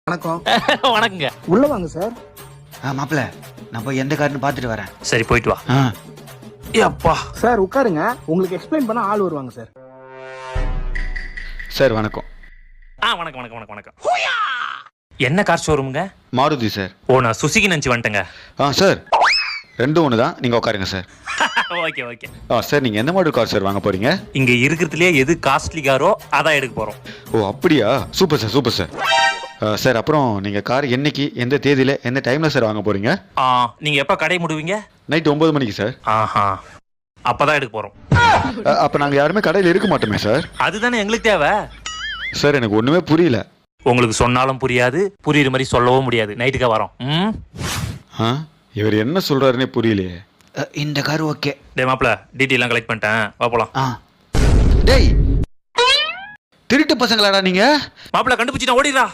வணக்கம். வணக்கங்க. உள்ள வாங்க சார். மாப்பிள்ள நான் போய் எந்த காருன்னு பார்த்துட்டு வரேன். சரி போயிட்டு வா. அப்பா சார் உட்காருங்க, உங்களுக்கு எக்ஸ்பிளைன் பண்ண ஆள் வருவாங்க சார். சார் வணக்கம். வணக்கம் வணக்கம் வணக்கம் வணக்கம். என்ன கார் ஷோரூமுங்க? மாருதி சார். ஓ, நான் சுசுகி நினச்சி வந்துட்டேங்க. சார் ரெண்டும் ஒன்று தான், நீங்கள் உட்காருங்க சார். Okay okay. சார் நீங்கள் எந்த மாடல் கார் சார் வாங்க போகிறீங்க? இங்கே இருக்கிறதுலே எது காஸ்ட்லி காரோ அதான் எடுக்க போகிறோம். ஓ அப்படியா, super sir super sir. Sir அப்புறம் நீங்கள் கார் என்னைக்கு, எந்த தேதியில், எந்த டைமில் சார் வாங்க போகிறீங்க? நீங்கள் எப்போ கடை முடுவீங்க? நைட் 9 மணிக்கு சார். அப்போதான் எடுக்க போகிறோம். அப்போ நாங்கள் யாருமே கடையில் இருக்க மாட்டோமே சார். அதுதானே எங்களுக்கு தேவை. சார் எனக்கு ஒன்றுமே புரியல. உங்களுக்கு சொன்னாலும் புரியாது, புரியுற மாதிரி சொல்லவும் முடியாது. நைட்டுக்கா வரோம். இவர் என்ன சொல்கிறாருன்னே புரியலையே. இந்த கார் ஓகே. டேய் மாப்பிள்ள, டீட்டெயிலாம் கலெக்ட் பண்ணிட்டேன், வா போலாம். டேய் திருட்டு பசங்களாடா நீங்கள்? மாப்பிள்ள கண்டுபிடிச்சிட்டா, ஓடிடுறா.